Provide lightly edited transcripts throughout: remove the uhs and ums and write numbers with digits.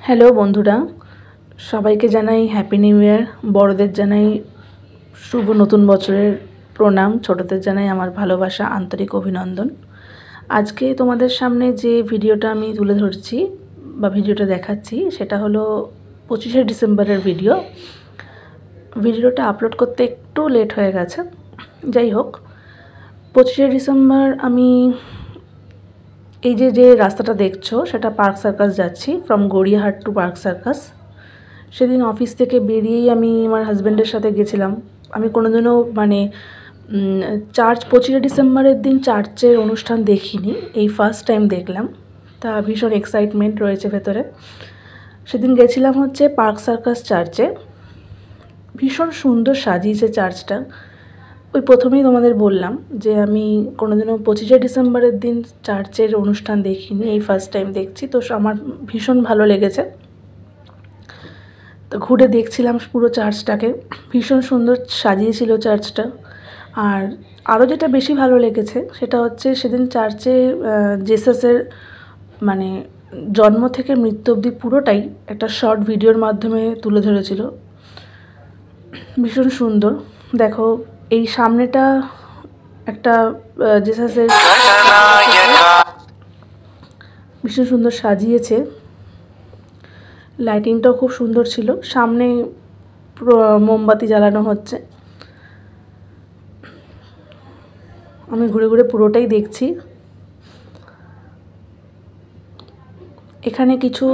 Hello বন্ধুরা, সবাইকে জানাই হ্যাপি নিউ ইয়ার। বড়দের জানাই শুভ নতুন বছরের প্রণাম, ছোটদের জানাই আমার ভালোবাসা, আন্তরিক অভিনন্দন। আজকে তোমাদের সামনে যে ভিডিওটা আমি তুলে ধরছি বা ভিডিওটা দেখাচ্ছি সেটা হলো 25শে ডিসেম্বরের ভিডিওটা আপলোড করতে একটু লেট হয়ে গেছে। যাই হোক, 25শে ডিসেম্বর আমি এই যে রাস্তাটা দেখছো সেটা পার্ক সার্কাস যাচ্ছি, from Gariahat to Park Circus. সেদিন অফিস থেকে বেরিয়েই আমি আমার হাজব্যান্ডের সাথে গেছিলাম। আমি কোনোদিনও চার্চ 25শে ডিসেম্বরের দিন চার্চের অনুষ্ঠান দেখিনি, এই ফার্স্ট টাইম দেখলাম। তা ভীষণ এক্সাইটমেন্ট রয়েছে ভেতরে। সেদিন গেছিলাম হচ্ছে পার্ক সার্কাস চার্চে। ভীষণ সুন্দর সাজিয়েছে চার্চটা। ওই প্রথমেই তোমাদের বললাম যে আমি কোনোদিনও 25শে ডিসেম্বরের দিন চার্চের অনুষ্ঠান দেখিনি, এই ফার্স্ট টাইম দেখছি। তো আমার ভীষণ ভালো লেগেছে। তো ঘুরে দেখছিলাম পুরো চার্চটাকে, ভীষণ সুন্দর সাজিয়েছিল চার্চটা। আর আরও যেটা বেশি ভালো লেগেছে সেটা হচ্ছে সেদিন চার্চে জেসাসের জন্ম থেকে মৃত্যু অবধি পুরোটাই একটা শর্ট ভিডিওর মাধ্যমে তুলে ধরেছিল। ভীষণ সুন্দর। দেখো, এই সামনেটা একটা জেসাসের ভীষণ সুন্দর সাজিয়েছে। লাইটিংটাও খুব সুন্দর ছিল। সামনে মোমবাতি জ্বালানো হচ্ছে। আমি ঘুরে ঘুরে পুরোটাই দেখছি। এখানে কিছু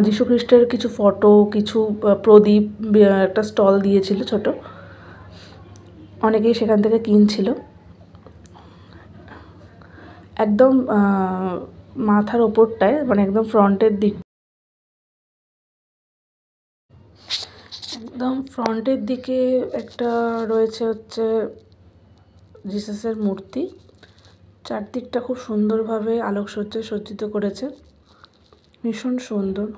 যীশুখ্রিস্টের কিছু ফটো, কিছু প্রদীপ, একটা স্টল দিয়েছিল ছোট, অনেকেই সেখান থেকে কিনছিল। একদম মাথার ওপরটায় একদম ফ্রন্টের দিকে একটা রয়েছে হচ্ছে জিসাসের মূর্তি। চারদিকটা খুব সুন্দরভাবে আলোকসজ্জায় সজ্জিত করেছে, ভীষণ সুন্দর।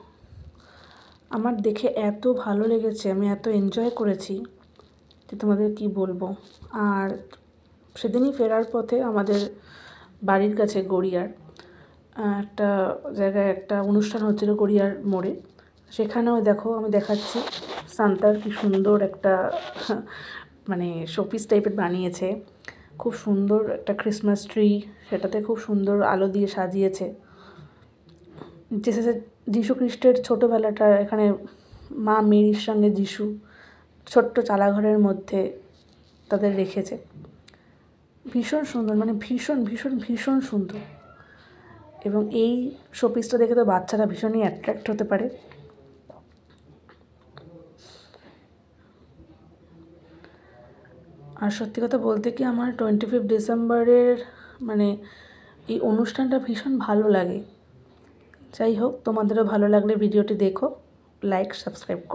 আমার দেখে এত ভালো লেগেছে, আমি এত এনজয় করেছি যে তোমাদের কি বলবো। আর সেদিনই ফেরার পথে আমাদের বাড়ির কাছে গড়িয়ার একটা জায়গায় একটা অনুষ্ঠান হচ্ছিল, গড়িয়ার মোড়ে। সেখানেও দেখো, আমি দেখাচ্ছি সান্তার কি সুন্দর একটা শোপিস টাইপের বানিয়েছে। খুব সুন্দর একটা ক্রিসমাস ট্রি, সেটাতে খুব সুন্দর আলো দিয়ে সাজিয়েছে। যীশুখ্রিস্টের ছোটোবেলাটা এখানে মা মেরির সঙ্গে যীশু ছোট্ট চালাঘরের মধ্যে তাদের রেখেছে। ভীষণ সুন্দর, ভীষণ ভীষণ ভীষণ সুন্দর। এবং এই শোপিসটা দেখে তো বাচ্চারা ভীষণই অ্যাট্রাক্ট হতে পারে। আর সত্যি কথা বলতে কি, আমার 25 ডিসেম্বরের এই অনুষ্ঠানটা ভীষণ ভালো লাগে। যাই হোক, তোমাদেরও ভালো লাগলে ভিডিওটি দেখো, লাইক সাবস্ক্রাইব করো।